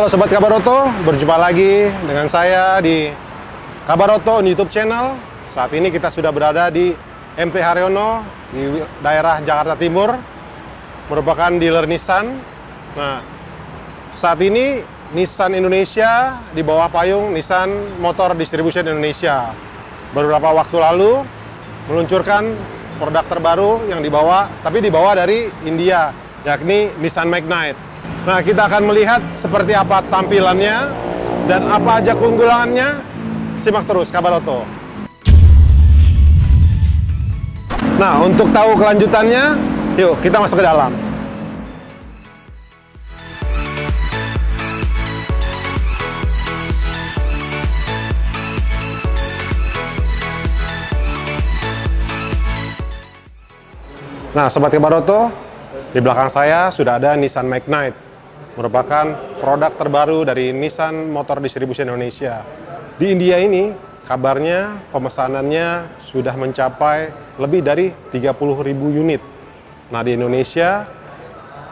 Halo Sobat Kabaroto, berjumpa lagi dengan saya di Kabaroto YouTube channel. Saat ini kita sudah berada di MT Haryono di daerah Jakarta Timur, merupakan dealer Nissan. Nah, saat ini Nissan Indonesia di bawah payung Nissan Motor Distribution Indonesia beberapa waktu lalu meluncurkan produk terbaru yang dibawa dari India, yakni Nissan Magnite. Nah, kita akan melihat seperti apa tampilannya dan apa aja keunggulannya. Simak terus Kabaroto. Nah, untuk tahu kelanjutannya, yuk kita masuk ke dalam. Nah, Sobat Kabaroto, di belakang saya sudah ada Nissan Magnite, merupakan produk terbaru dari Nissan Motor Distribution Indonesia. Di India ini, kabarnya pemesanannya sudah mencapai lebih dari 30.000 unit. Nah, di Indonesia,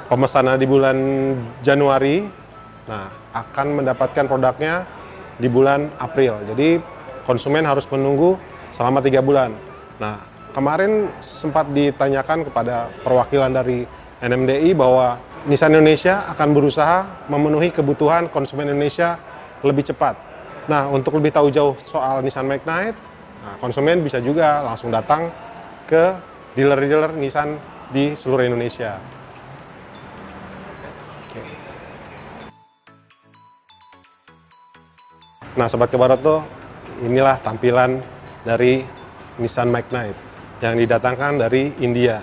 pemesanan di bulan Januari, nah, akan mendapatkan produknya di bulan April. Jadi, konsumen harus menunggu selama 3 bulan. Nah, kemarin sempat ditanyakan kepada perwakilan dari NMDI bahwa Nissan Indonesia akan berusaha memenuhi kebutuhan konsumen Indonesia lebih cepat. Nah, untuk lebih tahu jauh soal Nissan Magnite, nah, konsumen bisa juga langsung datang ke dealer-dealer Nissan di seluruh Indonesia. Oke. Nah, Sobat Kabaroto, inilah tampilan dari Nissan Magnite yang didatangkan dari India.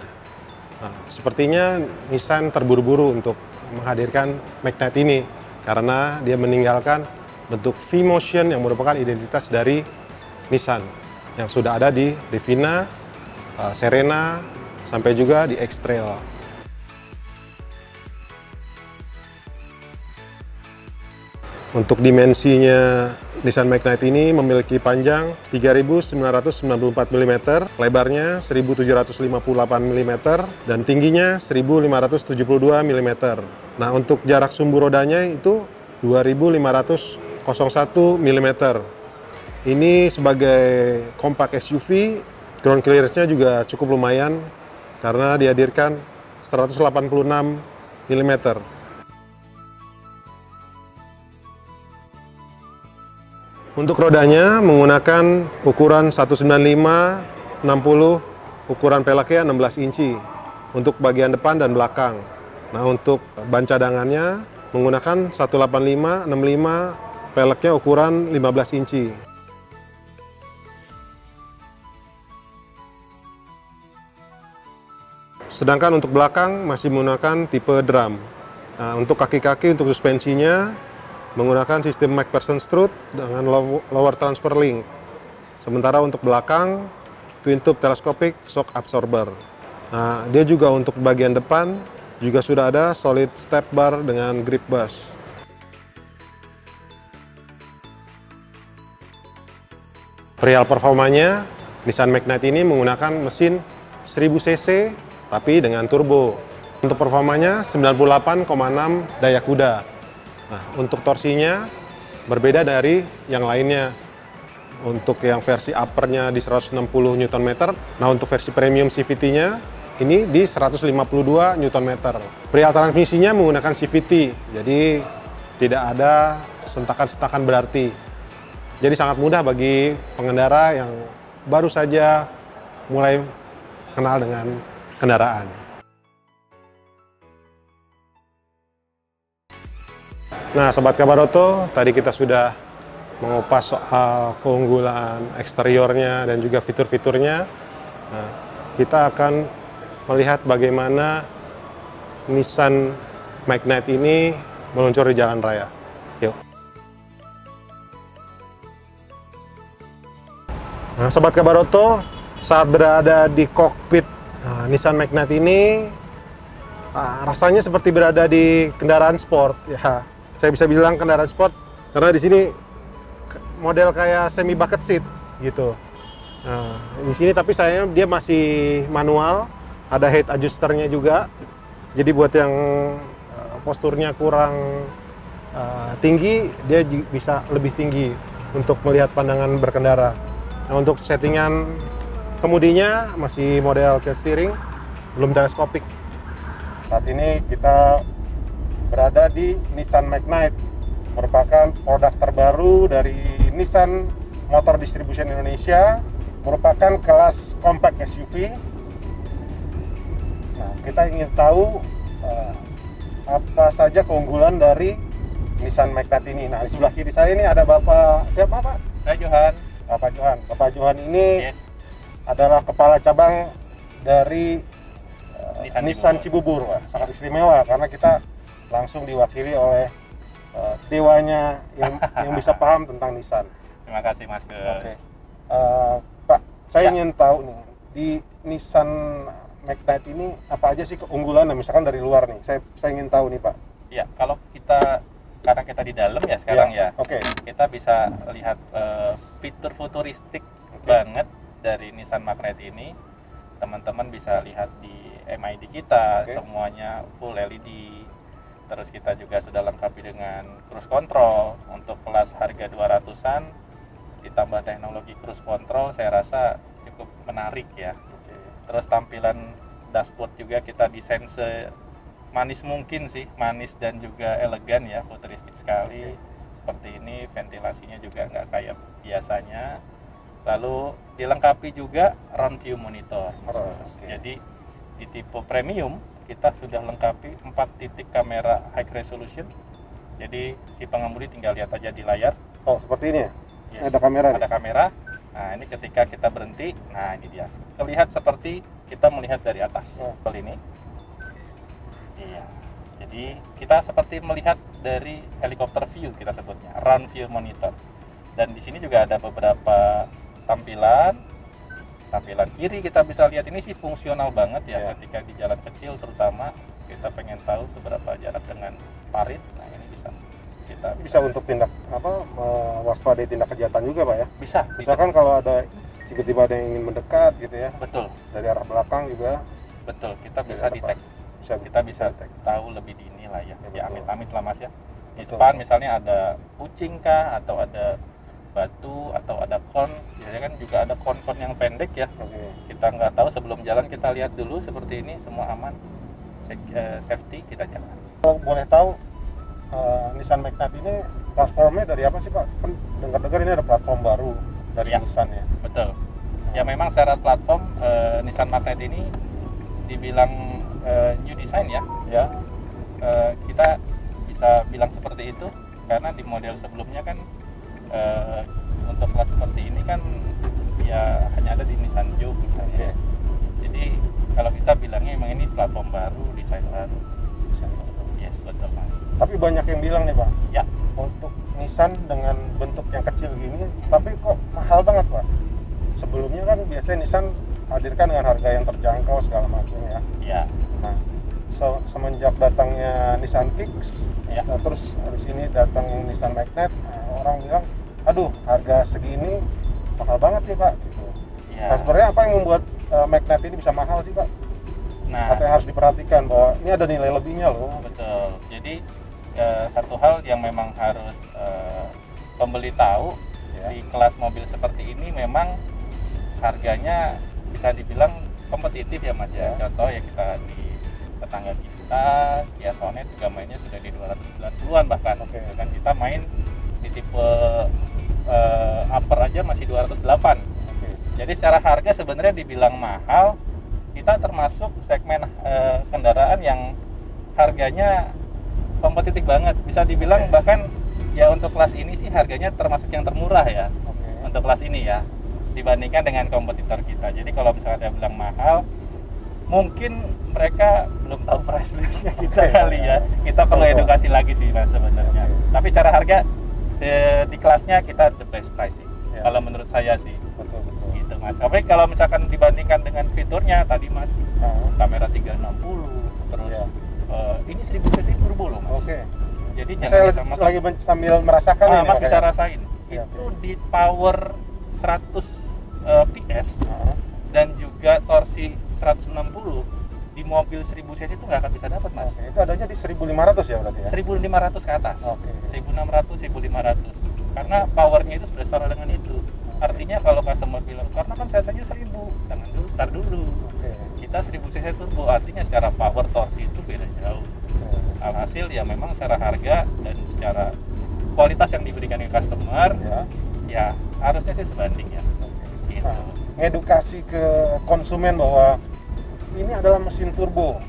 Nah, sepertinya Nissan terburu-buru untuk menghadirkan Magnite ini karena dia meninggalkan bentuk V-Motion yang merupakan identitas dari Nissan yang sudah ada di Livina, Serena, sampai juga di X-Trail. Untuk dimensinya, Nissan Magnite ini memiliki panjang 3.994 mm, lebarnya 1.758 mm, dan tingginya 1.572 mm. Nah, untuk jarak sumbu rodanya itu 2.501 mm. Ini sebagai compact SUV, ground clearance-nya juga cukup lumayan karena dihadirkan 186 mm. Untuk rodanya menggunakan ukuran 195/60, ukuran peleknya 16 inci untuk bagian depan dan belakang. Nah, untuk ban cadangannya menggunakan 185/65, peleknya ukuran 15 inci. Sedangkan untuk belakang masih menggunakan tipe drum. Nah, untuk kaki-kaki untuk suspensinya menggunakan sistem MacPherson strut dengan lower transfer link. Sementara untuk belakang, twin tube telescopic shock absorber. Nah, dia juga untuk bagian depan juga sudah ada solid step bar dengan grip bus. Perihal performanya, Nissan Magnite ini menggunakan mesin 1000 cc tapi dengan turbo. Untuk performanya 98,6 daya kuda. Nah, untuk torsinya berbeda dari yang lainnya. Untuk yang versi uppernya di 160 Nm, nah untuk versi premium CVT-nya ini di 152 Nm. Perihal transmisinya menggunakan CVT, jadi tidak ada sentakan-sentakan berarti. Jadi sangat mudah bagi pengendara yang baru saja mulai kenal dengan kendaraan. Nah, Sobat Kabaroto, tadi kita sudah mengupas soal keunggulan eksteriornya dan juga fitur-fiturnya. Nah, kita akan melihat bagaimana Nissan Magnite ini meluncur di jalan raya. Yuk. Nah, Sobat Kabaroto, saat berada di kokpit Nissan Magnite ini, rasanya seperti berada di kendaraan sport. Ya, saya bisa bilang kendaraan sport karena di sini model kayak semi bucket seat gitu. Nah, di sini tapi sayangnya dia masih manual, ada head adjusternya juga. Jadi buat yang posturnya kurang tinggi, dia bisa lebih tinggi untuk melihat pandangan berkendara. Nah, untuk settingan kemudinya masih model tilt steering, belum teleskopik. Saat ini kita berada di Nissan Magnite, merupakan produk terbaru dari Nissan Motor Distribution Indonesia, merupakan kelas compact SUV. Nah, kita ingin tahu apa saja keunggulan dari Nissan Magnite ini. Nah, di sebelah kiri saya ini ada Bapak, siapa Pak? Saya Johan. Bapak Johan. Bapak Johan ini Yes. adalah kepala cabang dari Nissan Cibubur, Pak. Sangat istimewa karena kita langsung diwakili oleh dewanya yang bisa paham tentang Nissan. Terima kasih Mas. Oke. Pak, saya ingin tahu nih, di Nissan Magnite ini apa aja sih keunggulannya, misalkan dari luar nih. Saya ingin tahu nih, Pak. Ya, kalau karena kita di dalam ya sekarang ya. Oke. Kita bisa lihat fitur futuristik banget dari Nissan Magnite ini. Teman-teman bisa lihat di MID kita, semuanya full LED. Terus kita juga sudah lengkapi dengan cruise control untuk kelas harga 200-an, ditambah teknologi cruise control, saya rasa cukup menarik ya. Terus tampilan dashboard juga kita desain semanis mungkin sih, manis dan juga elegan ya, futuristik sekali. Seperti ini, ventilasinya juga nggak kayak biasanya. Lalu dilengkapi juga round view monitor. Jadi di tipe premium kita sudah lengkapi 4 titik kamera high resolution. Jadi si pengemudi tinggal lihat aja di layar. Oh, seperti ini ya? Yes. Ada kamera. Ada kamera. Nah, ini ketika kita berhenti, nah ini dia. Terlihat seperti kita melihat dari atas. Seperti ini. Iya. Jadi kita seperti melihat dari helikopter view kita sebutnya, round view monitor. Dan di sini juga ada beberapa tampilan kiri kita bisa lihat, ini sih fungsional banget ya, ketika di jalan kecil terutama kita pengen tahu seberapa jarak dengan parit. Nah, ini bisa untuk tindak waspadai tindak kejahatan juga, Pak ya. Bisa. Misalkan kalau ada tiba-tiba ada yang ingin mendekat gitu ya. Betul. Dari arah belakang juga. Betul, kita bisa detect. Kita bisa tahu lebih dini lah ya. Ya amit-amit lah Mas ya. Di depan misalnya ada kucing kah, atau ada batu, atau ada kon, biasanya kan juga ada kon-kon yang pendek ya. Kita nggak tahu, sebelum jalan kita lihat dulu seperti ini, semua aman, safety, kita jalan. Kalau boleh tahu, Nissan Magnite ini platformnya dari apa sih Pak? Dengar-dengar ini ada platform baru dari Nissan ya? Betul. Ya memang secara platform Nissan Magnite ini dibilang new design ya. Kita bisa bilang seperti itu karena di model sebelumnya kan untuk kelas seperti ini kan ya hanya ada di Nissan Juke misalnya. Jadi kalau kita bilangnya emang ini platform baru, desain baru. Yes, betul Mas. Tapi banyak yang bilang nih Pak, ya untuk Nissan dengan bentuk yang kecil gini, tapi kok mahal banget Pak. Sebelumnya kan biasanya Nissan hadirkan dengan harga yang terjangkau segala macam ya. Iya. Nah, semenjak datangnya Nissan Kicks, terus habis ini datang yang Nissan Magnite, orang bilang, aduh harga segini mahal banget nih Pak. Gitu. Nah, sebenarnya apa yang membuat Magnite ini bisa mahal sih Pak? Nah, atau yang harus diperhatikan bahwa ini ada nilai lebihnya loh. Betul. Jadi satu hal yang memang harus pembeli tahu, di kelas mobil seperti ini memang harganya bisa dibilang kompetitif ya Mas ya. Contoh ya, kita di tetangga kita, Kia Sonet juga mainnya sudah di 290-an bahkan. Kan kita main di tipe upper aja masih 208. Jadi secara harga sebenarnya dibilang mahal, kita termasuk segmen kendaraan yang harganya kompetitif banget. Bisa dibilang bahkan ya untuk kelas ini sih harganya termasuk yang termurah ya. Untuk kelas ini ya, dibandingkan dengan kompetitor kita. Jadi kalau misalnya dia bilang mahal, mungkin mereka belum tahu price listnya kita kali ya. Kita perlu edukasi lagi sih Mas sebenarnya. Tapi secara harga di kelasnya kita the best price sih. Kalau menurut saya sih. Gitu Mas. Tapi kalau misalkan dibandingkan dengan fiturnya tadi Mas, kamera 360, terus ini 1000 cc turbo loh Mas. Jadi saya lagi sambil merasakan ini. Mas bisa rasain. Itu di power 100 PS dan juga torsi 160, di mobil 1000 cc itu nggak akan bisa dapat, Mas. Oke, itu adanya di 1500 ya berarti ya? 1500 ke atas. Oke. 1600, 1500. Karena powernya itu sudah setara dengan itu. Artinya kalau customer bilang, karena kan saya saja 1000, jangan dulu, tar dulu. Oke. Kita 1000 cc turbo, artinya secara power torsi itu beda jauh. Alhasil ya memang secara harga dan secara kualitas yang diberikan ke customer, ya harusnya sih sebanding ya. Gitu. Nah, ngedukasi ke konsumen bahwa ini adalah mesin turbo.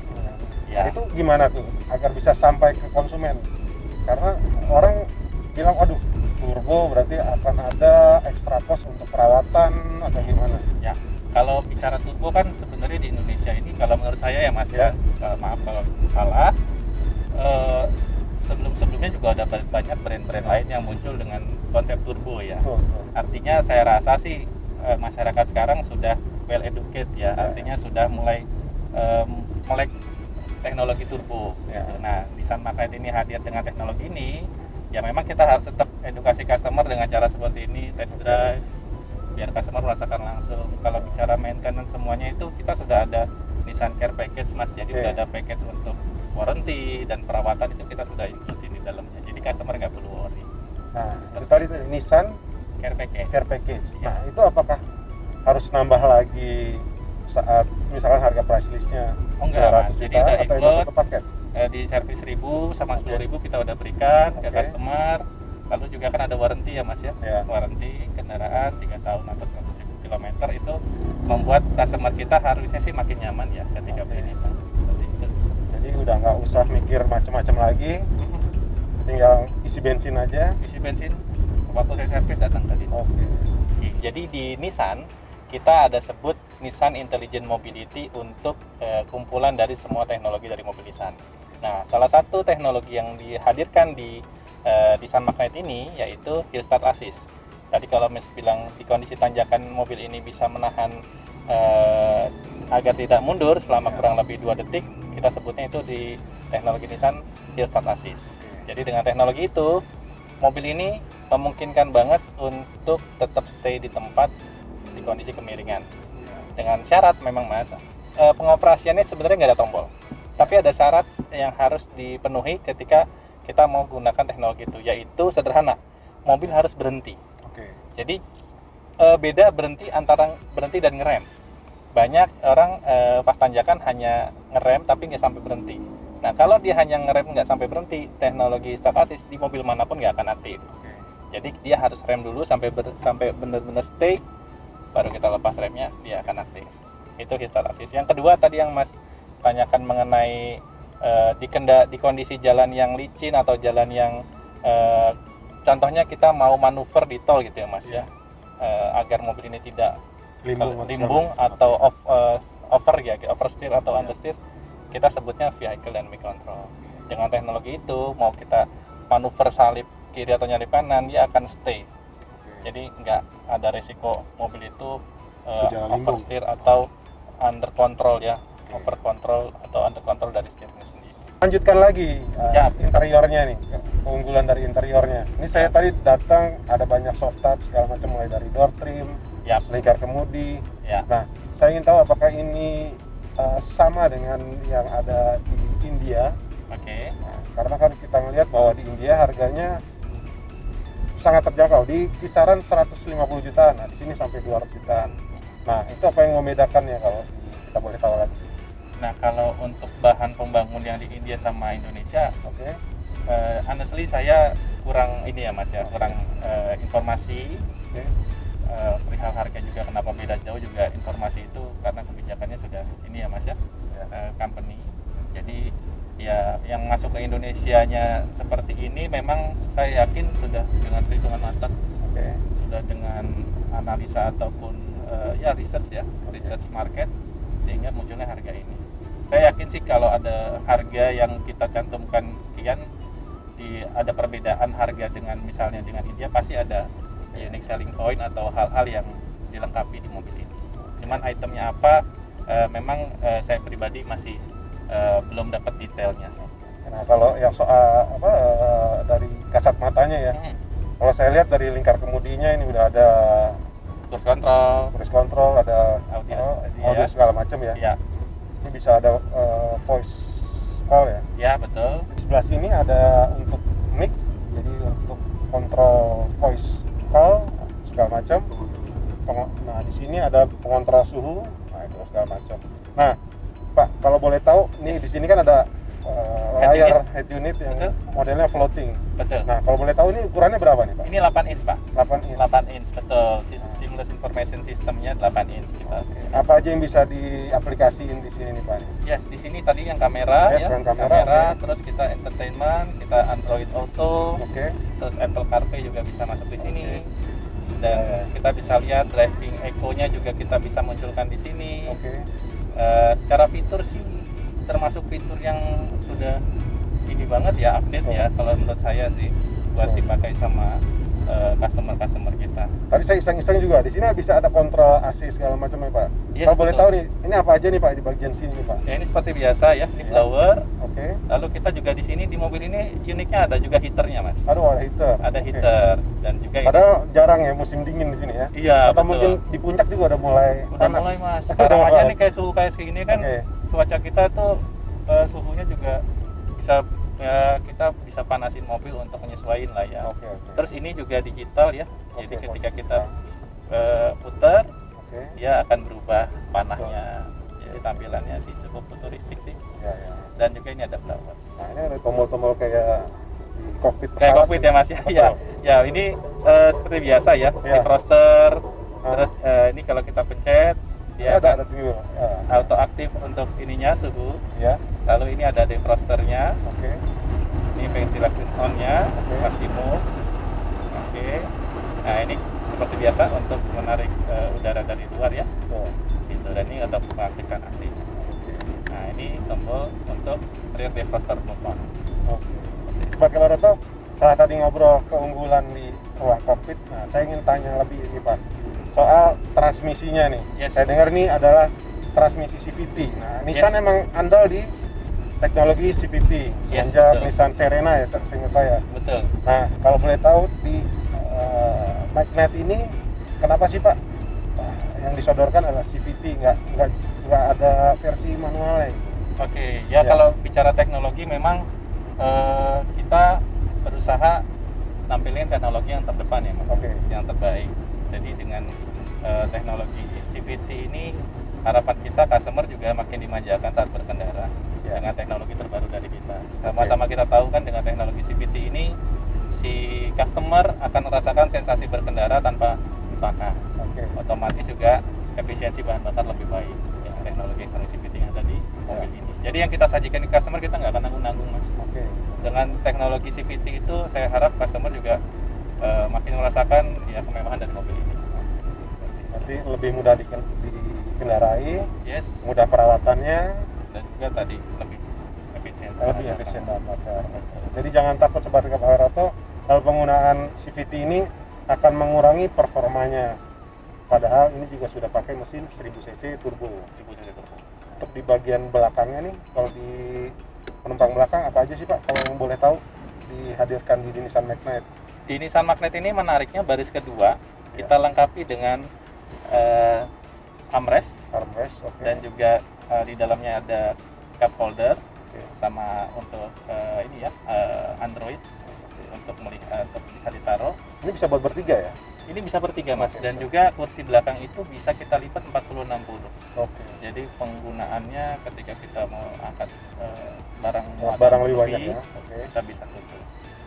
Ya. Itu gimana tuh agar bisa sampai ke konsumen? Karena orang bilang, aduh, turbo berarti akan ada ekstra cost untuk perawatan atau gimana? Ya, kalau bicara turbo kan sebenarnya di Indonesia ini, kalau menurut saya ya Mas ya, maaf kalau salah, sebelum-sebelumnya juga ada banyak brand-brand lain yang muncul dengan konsep turbo ya. Artinya saya rasa sih masyarakat sekarang sudah well educated ya, artinya sudah mulai melek teknologi turbo. Gitu. Nah, Nissan Magnite ini hadir dengan teknologi ini, ya memang kita harus tetap edukasi customer dengan cara seperti ini, test drive, biar customer merasakan langsung. Kalau bicara maintenance semuanya itu kita sudah ada Nissan Care Package, Mas, jadi sudah ada package untuk warranty dan perawatan itu kita sudah include di dalamnya, jadi customer nggak perlu worry. Nah, itu tadi tuh Nissan Care Package. Care Package. Nah, itu apakah harus nambah lagi saat misalkan harga price listnya? Oh enggak, Mas. Jadi udah atau itu satu paket? Di servis 1000 sama 10.000 kita udah berikan ke customer. Lalu juga kan ada warranty ya Mas ya. Warranty kendaraan 3 tahun atau 100.000 km itu membuat customer kita harusnya sih makin nyaman ya ketika beli Nissan. Seperti itu. Jadi udah nggak usah mikir macam-macam lagi, tinggal isi bensin aja. Isi bensin waktu saya servis datang tadi. Oke. Jadi di Nissan kita ada sebut Nissan Intelligent Mobility untuk kumpulan dari semua teknologi dari mobil Nissan. Nah, salah satu teknologi yang dihadirkan di Nissan Magnite ini yaitu Hill Start Assist. Tadi kalau Mas bilang di kondisi tanjakan mobil ini bisa menahan agar tidak mundur selama kurang lebih 2 detik, kita sebutnya itu di teknologi Nissan Hill Start Assist. Jadi dengan teknologi itu, mobil ini memungkinkan banget untuk tetap stay di tempat di kondisi kemiringan. Dengan syarat memang Mas, pengoperasiannya sebenarnya nggak ada tombol, tapi ada syarat yang harus dipenuhi ketika kita mau gunakan teknologi itu, yaitu sederhana, mobil harus berhenti. Jadi beda berhenti antara berhenti dan ngerem. Banyak orang pas tanjakan hanya ngerem tapi nggak sampai berhenti. Nah, kalau dia hanya ngerem nggak sampai berhenti, teknologi start assist di mobil manapun nggak akan aktif. Jadi dia harus rem dulu sampai benar-benar stay, baru kita lepas remnya, dia akan aktif. Itu start assist. Yang kedua tadi yang Mas tanyakan mengenai di kondisi jalan yang licin atau jalan yang contohnya kita mau manuver di tol gitu ya Mas ya, agar mobil ini tidak limbung atau oversteer atau understeer, kita sebutnya vehicle dynamic control. Dengan teknologi itu mau kita manuver salip kiri atau nyalip kanan, dia akan stay. Jadi nggak ada resiko mobil itu oversteer atau under control ya, over control atau under control dari steeringnya sendiri. Lanjutkan lagi interiornya nih, keunggulan dari interiornya. Ini saya tadi datang ada banyak soft touch segala macam, mulai dari door trim, lingkar kemudi. Nah, saya ingin tahu apakah ini sama dengan yang ada di India. Nah, karena kan kita melihat bahwa di India harganya sangat terjangkau, di kisaran 150 jutaan. Nah, di sini sampai 200 jutaan. Nah, itu apa yang membedakannya kalau kita boleh tahu lagi? Nah, kalau untuk bahan pembangun yang di India sama Indonesia, honestly saya kurang ini ya Mas ya, kurang informasi. Perihal harga juga kenapa beda jauh juga informasi itu karena kebijakannya sudah ini ya Mas ya, company. Jadi ya yang masuk ke Indonesianya seperti ini memang saya yakin sudah dengan perhitungan matang, sudah dengan analisa ataupun research market sehingga munculnya harga ini. Saya yakin sih kalau ada harga yang kita cantumkan sekian, ada perbedaan harga dengan misalnya dengan India, pasti ada unique selling point atau hal-hal yang dilengkapi di mobil ini. Cuman itemnya apa, memang saya pribadi masih belum dapat detailnya sih. Nah, kalau yang soal dari kasat matanya ya, kalau saya lihat dari lingkar kemudinya ini udah ada cruise control, ada audio segala macam ya. Ini bisa ada voice call ya. Ya, betul. Di sebelah sini ada untuk mic, jadi untuk kontrol voice call segala macam. Nah, di sini ada pengontrol suhu, nah itu segala macam. Nah, Pak, kalau boleh tahu, nih di sini kan ada layar head unit yang betul. Modelnya floating. Betul. Nah, kalau boleh tahu ini ukurannya berapa nih, Pak? Ini 8 inch, Pak. 8 inch. 8 inch, betul. Seamless information systemnya 8 inch kita. Oke. Apa aja yang bisa diaplikasiin di sini nih, Pak? Ya, di sini tadi yang kamera, Yes, ya, kamera, okay. terus kita entertainment, kita Android Auto, Oke. terus Apple CarPlay juga bisa masuk di sini. Okay. Dan kita bisa lihat driving echo-nya juga kita bisa munculkan di sini. Oke. Secara fitur sih termasuk fitur yang sudah ini banget ya, update ya kalau menurut saya sih buat dipakai sama customer kita. Tadi saya iseng-iseng juga, di sini bisa ada kontrol AC segala macam ya, Pak. Yes, kalau boleh betul. tahu nih, ini apa aja nih, Pak, di bagian sini nih, Pak? Ya, ini seperti biasa ya, ini blower. Oke. Lalu kita juga di sini di mobil ini uniknya ada juga heaternya, Mas. Aduh, ada heater. Ada heater dan juga Padahal jarang ya musim dingin di sini ya. Iya, Atau betul. mungkin di puncak juga udah mulai Udah panas. mulai, Mas. Udah Sekarang aja mulai. nih kayak suhu kayak segini kan, cuaca kita tuh suhunya juga bisa ya, kita bisa panasin mobil untuk menyesuaikan lah ya. Oke. Terus ini juga digital ya. Jadi Oke, ketika oke. kita putar, Oke. dia akan berubah panahnya. Jadi tampilannya sih cukup futuristik sih. Ya, ya. Dan juga ini ada blower. Nah, ini ada tombol-tombol kayak di kokpit pesawat. Kayak kokpit ya, Mas ya. Betul. Ya, ini seperti biasa ya. Iya. Defroster. Terus ini kalau kita pencet dia ada akan tombol. Ya. auto aktif untuk ininya suhu. Ya. Lalu ini ada defrosternya. Oke. Ini ventilation on-nya, Oke. maksimum. Oke. Nah, ini seperti biasa untuk menarik udara dari luar ya. Tuh. Gitu. Dan ini untuk mengaktifkan AC. Oke. Nah, ini tombol untuk rear defroster move-on. Oke. Pak Baroto, setelah tadi ngobrol keunggulan di ruang kokpit, nah saya ingin tanya lebih ini, Pak, soal transmisinya nih. Yes. Saya dengar nih adalah transmisi CVT. Nah, Nissan emang andal di teknologi CVT Yes, sejak betul. Nissan Serena ya, seingat saya. Betul. Nah, kalau boleh tahu di Magnet ini kenapa sih, Pak, yang disodorkan adalah CVT, nggak ada versi manualnya? Oke, ya, Ya. kalau bicara teknologi memang kita berusaha nampilin teknologi yang terdepan ya, Mas. Oke. Yang terbaik. Jadi dengan teknologi CVT ini harapan kita customer juga makin dimanjakan saat berkendara Ya. dengan teknologi terbaru dari kita. Sama-sama kita tahu kan dengan teknologi CVT ini si customer akan merasakan sensasi berkendara tanpa dibakar. Oke. Otomatis juga efisiensi bahan bakar lebih baik ya, teknologi eksternal CVT yang ada di mobil ini. Jadi yang kita sajikan ke customer kita nggak akan nanggung-nanggung, Mas. Oke. Dengan teknologi CVT itu saya harap customer juga makin merasakan ya kemewahan dari mobil ini. Berarti lebih mudah dikendarai, Yes. mudah perawatannya, Dan juga tadi lebih efisien. lebih efisien bahan bakar. Jadi jangan takut Sobat Baroto, kalau penggunaan CVT ini akan mengurangi performanya. Padahal ini juga sudah pakai mesin 1000 cc turbo. Untuk di bagian belakangnya nih, kalau di penumpang belakang apa aja sih, Pak, kalau yang boleh tahu dihadirkan di Nissan Magnet? Di Nissan Magnet ini menariknya baris kedua kita lengkapi dengan armrest Armrest, oke. dan juga di dalamnya ada cup holder sama untuk ini ya Android untuk melihat untuk bisa ditaruh. Ini bisa buat bertiga ya? Ini bisa bertiga, Mas. Oke, Dan bisa. juga kursi belakang itu bisa kita lipat 40-60. Oke. Jadi penggunaannya ketika kita mau angkat barang Barang lebih lebih, banyak ya. Oke. kita bisa tutup.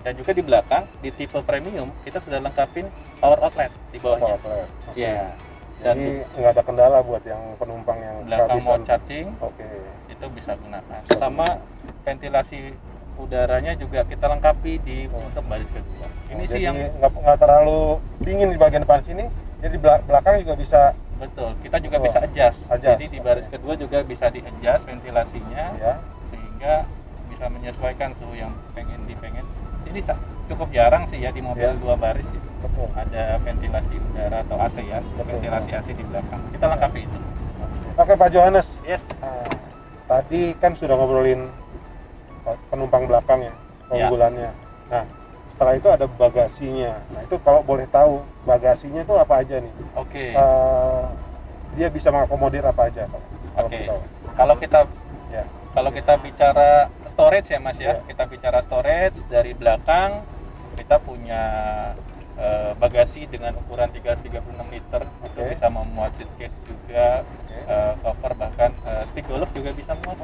Dan juga di belakang di tipe premium kita sudah lengkapin power outlet di bawahnya. Outlet. Oke. Iya. Dan Jadi nggak ada kendala buat yang penumpang yang belakang mau kehabisan. charging Oke. itu bisa gunakan. Sama ventilasi udaranya juga kita lengkapi di untuk baris kedua. Ini sih Jadi yang nggak terlalu dingin di bagian depan sini. Jadi belakang juga bisa. betul. Kita juga Oh, bisa adjust. adjust. Jadi di baris kedua juga bisa di adjust ventilasinya Ya. sehingga bisa menyesuaikan suhu yang pengen. Ini cukup jarang sih ya di mobil Ya. dua baris ya. Betul. Ada ventilasi udara atau AC ya, Betul. ventilasi AC di belakang. Kita lengkapi itu. Oke, Pak Johannes. Yes. Nah, tadi kan sudah ngobrolin penumpang belakang ya, keunggulannya. Nah, setelah itu ada bagasinya. Nah, itu kalau boleh tahu bagasinya itu apa aja nih? Oke. Dia bisa mengakomodir apa aja, Pak? Kalau Oke. boleh tahu. Kalau kita Ya. kalau kita bicara storage ya Mas ya, Ya. kita bicara storage dari belakang kita punya bagasi dengan ukuran 336 liter, itu Oke. bisa memuat suitcase juga, Oke. koper, bahkan stick golf juga bisa muat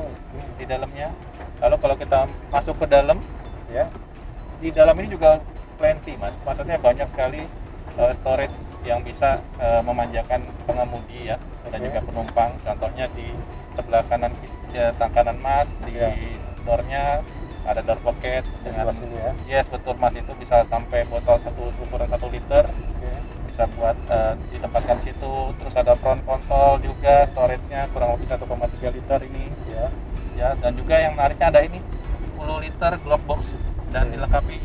di dalamnya. Lalu kalau kita masuk ke dalam, Ya. di dalam ini juga plenty Mas, maksudnya banyak sekali storage yang bisa memanjakan pengemudi ya, dan Oke. juga penumpang. Contohnya di sebelah kanan kanan Mas, di Ya. door-nya ada door pocket dengan sebelah sini ya. yes betul Mas, itu bisa sampai botol ukuran 1 liter Oke. bisa buat ditempatkan situ. Terus ada front console juga, storage-nya kurang lebih 1,3 liter ini Ya. ya. Dan juga yang menariknya ada ini 10 liter glove box dan Oke. dilengkapi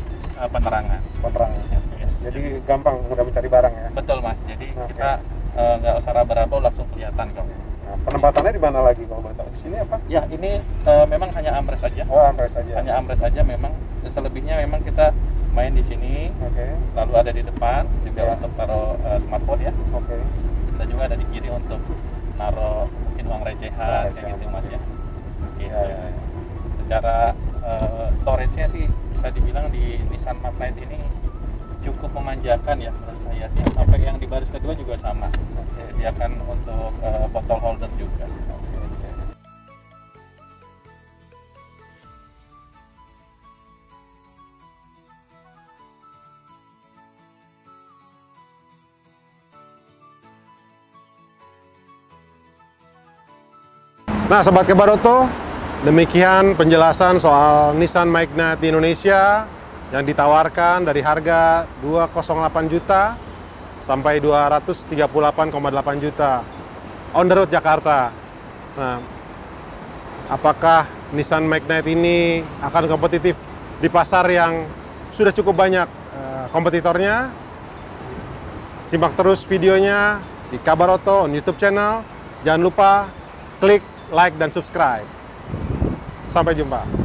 penerangan. Penerang. Yes. Jadi gampang mudah mencari barang ya. Betul Mas, jadi Oke. kita nggak usah raba-raba, langsung kelihatan kok. Nah, penempatannya di mana lagi kalau boleh tahu? Di sini apa? Ya ini memang hanya armrest saja, Oh, hampir saja. hanya armrest saja. Memang selebihnya memang kita main di sini, Oke. lalu ada di depan juga Ya. untuk taruh smartphone ya, Oke. dan juga ada di kiri untuk naruh mungkin uang recehan kayak gitu Mas ya. Gitu. Ya, ya, ya. Secara storage-nya sih bisa dibilang di Nissan Magnite ini cukup memanjakan ya menurut saya sih. Sampai yang di baris kedua juga sama, disediakan untuk botol holder juga. Nah, Sobat Kebaroto, demikian penjelasan soal Nissan Magnite di Indonesia yang ditawarkan dari harga 208 juta sampai 238,8 juta on the road Jakarta. Nah, apakah Nissan Magnite ini akan kompetitif di pasar yang sudah cukup banyak kompetitornya? Simak terus videonya di Kabaroto on YouTube channel. Jangan lupa klik like dan subscribe. Sampai jumpa.